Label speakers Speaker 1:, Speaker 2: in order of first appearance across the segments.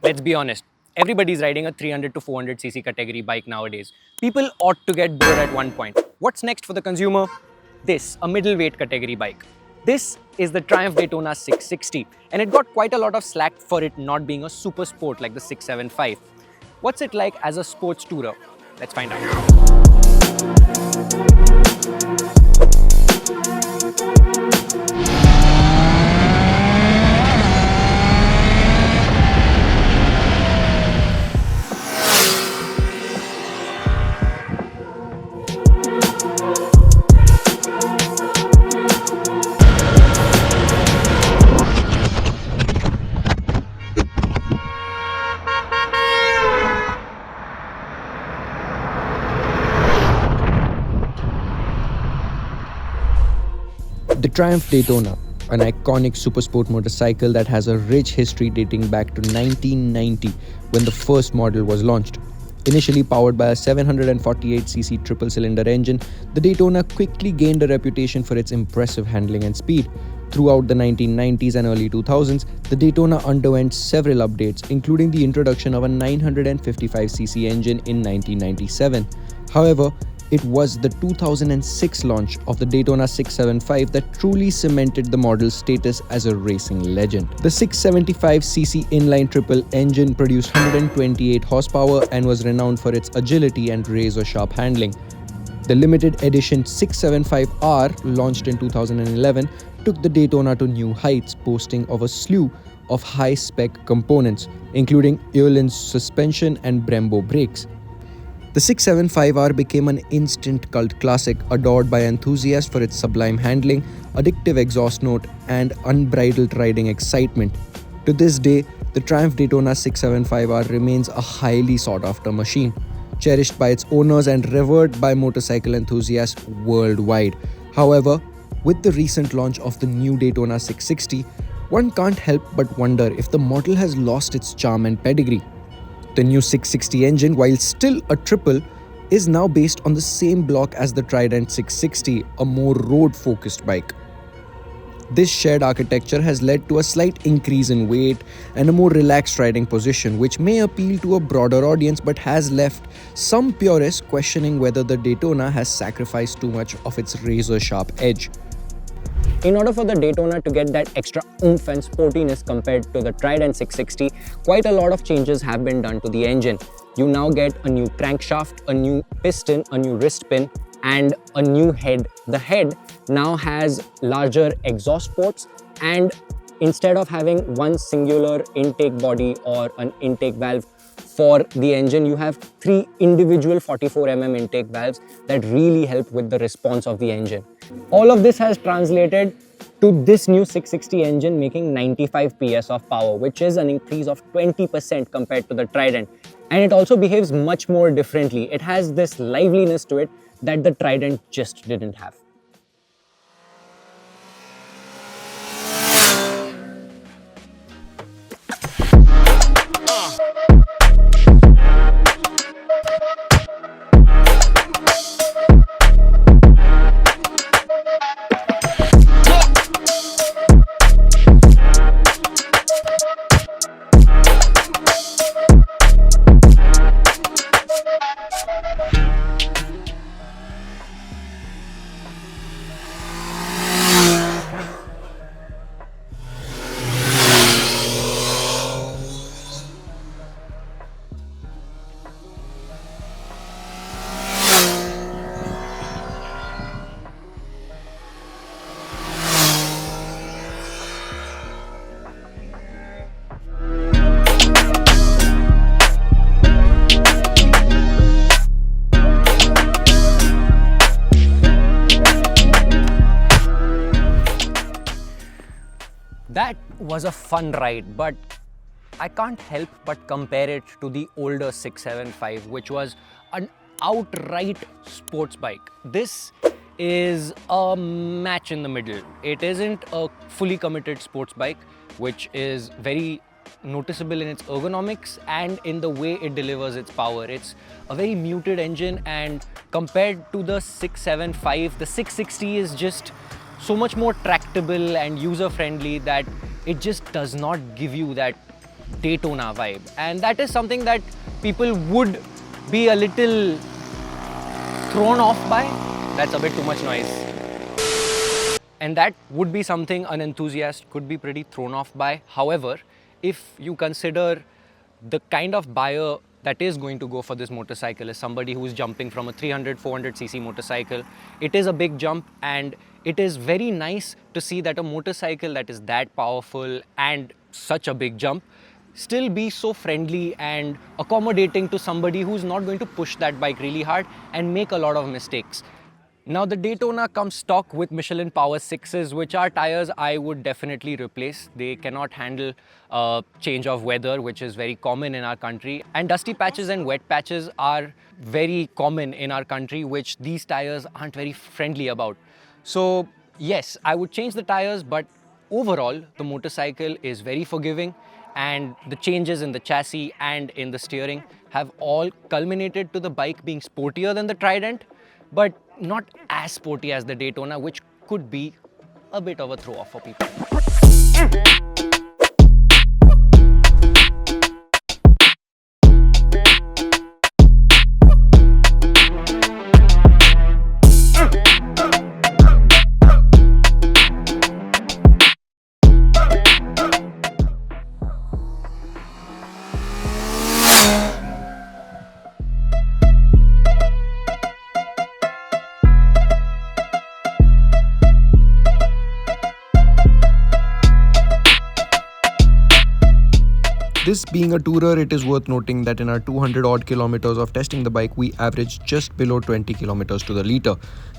Speaker 1: Let's be honest, everybody's riding a 300 to 400cc category bike nowadays. People ought to get bored at one point. What's next for the consumer? This, a middleweight category bike. This is the Triumph Daytona 660, and it got quite a lot of slack for it not being a super sport like the 675. What's it like as a sports tourer? Let's find out.
Speaker 2: The Triumph Daytona, an iconic supersport motorcycle that has a rich history dating back to 1990 when the first model was launched. Initially powered by a 748cc triple-cylinder engine, the Daytona quickly gained a reputation for its impressive handling and speed. Throughout the 1990s and early 2000s, the Daytona underwent several updates, including the introduction of a 955cc engine in 1997. However, it was the 2006 launch of the Daytona 675 that truly cemented the model's status as a racing legend. The 675cc inline triple engine produced 128 horsepower and was renowned for its agility and razor-sharp handling. The limited edition 675R, launched in 2011, took the Daytona to new heights, boasting of a slew of high-spec components, including Öhlins suspension and Brembo brakes. The 675R became an instant cult classic, adored by enthusiasts for its sublime handling, addictive exhaust note, and unbridled riding excitement. To this day, the Triumph Daytona 675R remains a highly sought-after machine, cherished by its owners and revered by motorcycle enthusiasts worldwide. However, with the recent launch of the new Daytona 660, one can't help but wonder if the model has lost its charm and pedigree. The new 660 engine, while still a triple, is now based on the same block as the Trident 660, a more road-focused bike. This shared architecture has led to a slight increase in weight and a more relaxed riding position, which may appeal to a broader audience but has left some purists questioning whether the Daytona has sacrificed too much of its razor-sharp edge.
Speaker 1: In order for the Daytona to get that extra oomph and sportiness compared to the Trident 660, quite a lot of changes have been done to the engine. You now get a new crankshaft, a new piston, a new wrist pin, and a new head. The head now has larger exhaust ports, and instead of having one singular intake body or an intake valve for the engine, you have three individual 44mm intake valves that really help with the response of the engine. All of this has translated to this new 660 engine making 95 PS of power, which is an increase of 20% compared to the Trident. And it also behaves much more differently. It has this liveliness to it that the Trident just didn't have. That was a fun ride, but I can't help but compare it to the older 675, which was an outright sports bike. This is a match in the middle. It isn't a fully committed sports bike, which is very noticeable in its ergonomics and in the way it delivers its power. It's a very muted engine, and compared to the 675, the 660 is just so much more tractable and user-friendly that it just does not give you that Daytona vibe, and that is something that people would be a little thrown off by. That's a bit too much noise. And that would be something an enthusiast could be pretty thrown off by. However, if you consider the kind of buyer that is going to go for this motorcycle is somebody who is jumping from a 300-400cc motorcycle, it is a big jump, and it is very nice to see that a motorcycle that is that powerful and such a big jump still be so friendly and accommodating to somebody who's not going to push that bike really hard and make a lot of mistakes. Now, the Daytona comes stock with Michelin Power 6s, which are tires I would definitely replace. They cannot handle change of weather, which is very common in our country. And dusty patches and wet patches are very common in our country, which these tires aren't very friendly about. So, yes, I would change the tires, but overall, the motorcycle is very forgiving, and the changes in the chassis and in the steering have all culminated to the bike being sportier than the Trident, but not as sporty as the Daytona, which could be a bit of a throw-off for people.
Speaker 2: This being a tourer, it is worth noting that in our 200 odd kilometers of testing the bike, we averaged just below 20 kilometers to the litre.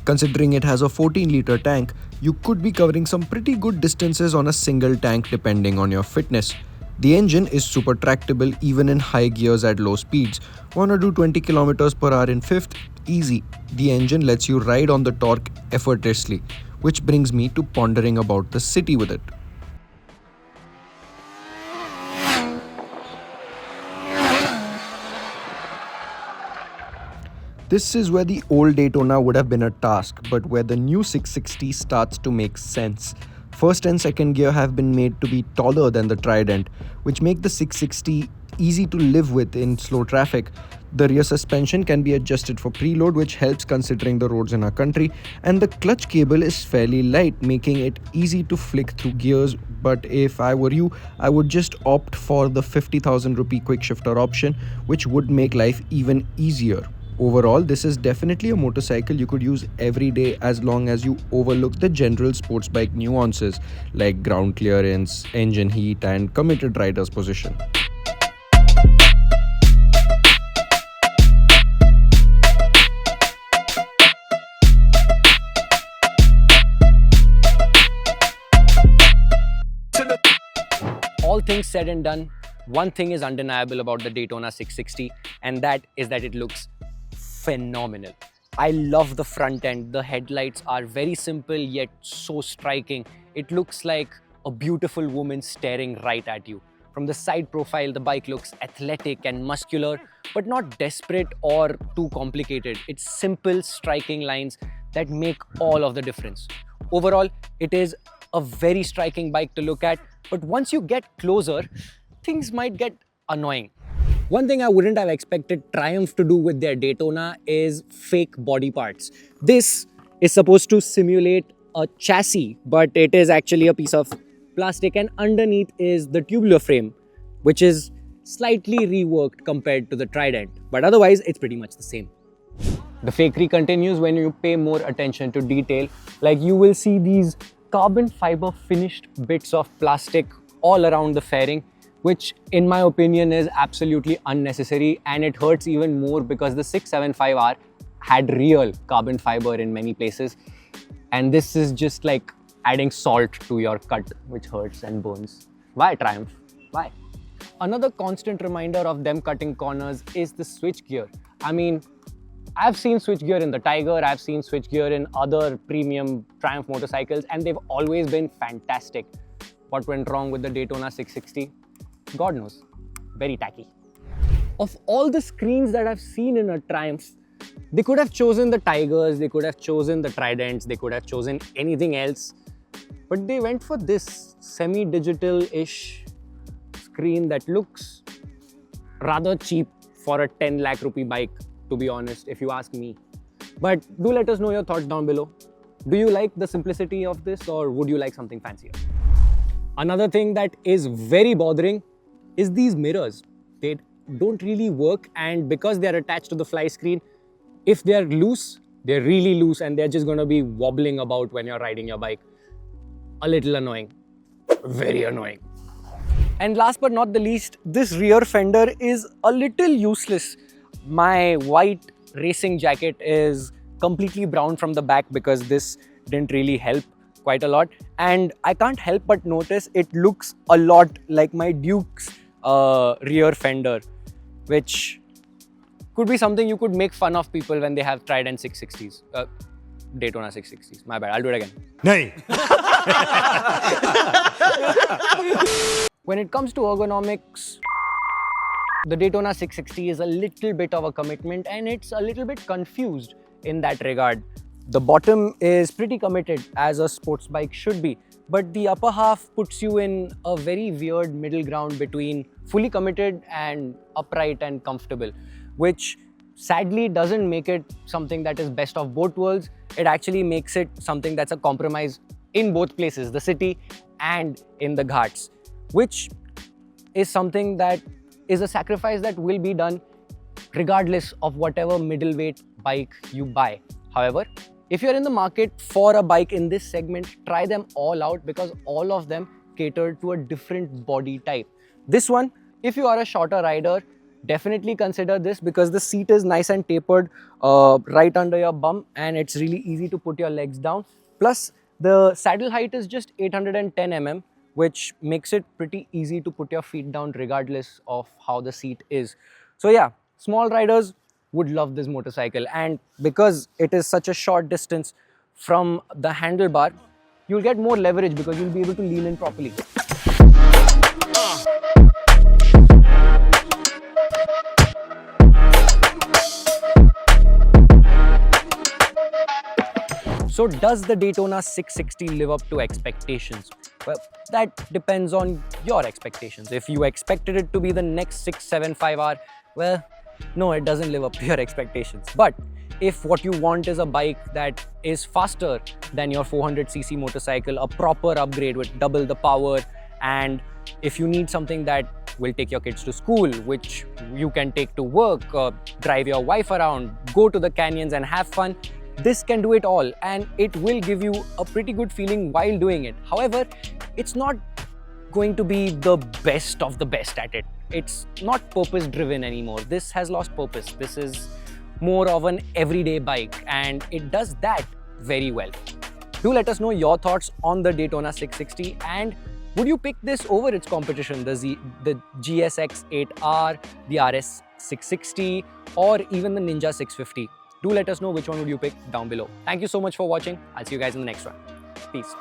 Speaker 2: Considering it has a 14-litre tank, you could be covering some pretty good distances on a single tank depending on your fitness. The engine is super tractable even in high gears at low speeds. Wanna do 20 kilometers per hour in fifth? Easy. The engine lets you ride on the torque effortlessly, which brings me to pondering about the city with it. This is where the old Daytona would have been a task, but where the new 660 starts to make sense. First and second gear have been made to be taller than the Trident, which make the 660 easy to live with in slow traffic. The rear suspension can be adjusted for preload, which helps considering the roads in our country, and the clutch cable is fairly light, making it easy to flick through gears. But if I were you, I would just opt for the 50,000 rupee quick shifter option, which would make life even easier. Overall, this is definitely a motorcycle you could use every day as long as you overlook the general sports bike nuances like ground clearance, engine heat, and committed rider's position.
Speaker 1: All things said and done, one thing is undeniable about the Daytona 660, and that is that it looks phenomenal. I love the front end. The headlights are very simple yet so striking. It looks like a beautiful woman staring right at you. From the side profile, the bike looks athletic and muscular, but not desperate or too complicated. It's simple, striking lines that make all of the difference. Overall, it is a very striking bike to look at, but once you get closer, things might get annoying. One thing I wouldn't have expected Triumph to do with their Daytona is fake body parts. This is supposed to simulate a chassis, but it is actually a piece of plastic, and underneath is the tubular frame, which is slightly reworked compared to the Trident, but otherwise it's pretty much the same. The fakery continues when you pay more attention to detail. Like, you will see these carbon fiber finished bits of plastic all around the fairing, which in my opinion is absolutely unnecessary, and it hurts even more because the 675R had real carbon fiber in many places, and this is just like adding salt to your cut, which hurts and burns. Why, Triumph? Why? Another constant reminder of them cutting corners is the switchgear. I mean, I've seen switchgear in the Tiger, I've seen switchgear in other premium Triumph motorcycles, and they've always been fantastic. What went wrong with the Daytona 660? God knows. Very tacky. Of all the screens that I've seen in a Triumph, they could have chosen the Tigers, they could have chosen the Tridents, they could have chosen anything else, but they went for this semi-digital-ish screen that looks rather cheap for a 10 lakh rupee bike, to be honest, if you ask me. But do let us know your thoughts down below. Do you like the simplicity of this, or would you like something fancier? Another thing that is very bothering is these mirrors. They don't really work, and because they are attached to the fly screen, if they are loose, they're really loose and they're just going to be wobbling about when you're riding your bike. A little annoying. Very annoying. And last but not the least, this rear fender is a little useless. My white racing jacket is completely brown from the back because this didn't really help quite a lot. And I can't help but notice it looks a lot like my Duke's rear fender, which could be something you could make fun of people when they have Trident 660s. Daytona 660s. My bad, I'll do it again.
Speaker 3: Nahi.
Speaker 1: When it comes to ergonomics, the Daytona 660 is a little bit of a commitment, and it's a little bit confused in that regard. The bottom is pretty committed, as a sports bike should be, but the upper half puts you in a very weird middle ground between fully committed and upright and comfortable, which sadly doesn't make it something that is best of both worlds. It actually makes it something that's a compromise in both places, the city and in the ghats, which is something that is a sacrifice that will be done regardless of whatever middleweight bike you buy. However, if you're in the market for a bike in this segment, try them all out because all of them cater to a different body type. This one, if you are a shorter rider, definitely consider this because the seat is nice and tapered right under your bum, and it's really easy to put your legs down. Plus, the saddle height is just 810 mm, which makes it pretty easy to put your feet down regardless of how the seat is. So yeah, small riders would love this motorcycle, and because it is such a short distance from the handlebar, you'll get more leverage because you'll be able to lean in properly. So does the Daytona 660 live up to expectations? Well, that depends on your expectations. If you expected it to be the next 675R, well, no, it doesn't live up to your expectations. But if what you want is a bike that is faster than your 400cc motorcycle, a proper upgrade with double the power, and if you need something that will take your kids to school, which you can take to work, drive your wife around, go to the canyons and have fun, this can do it all, and it will give you a pretty good feeling while doing it. However, it's not going to be the best of the best at it. It's not purpose driven anymore. This has lost purpose. This is more of an everyday bike, and it does that very well. Do let us know your thoughts on the Daytona 660, and would you pick this over its competition, the GSX 8R, the RS 660, or even the Ninja 650? Do let us know which one would you pick down below. Thank you so much for watching. I'll see you guys in the next one. Peace.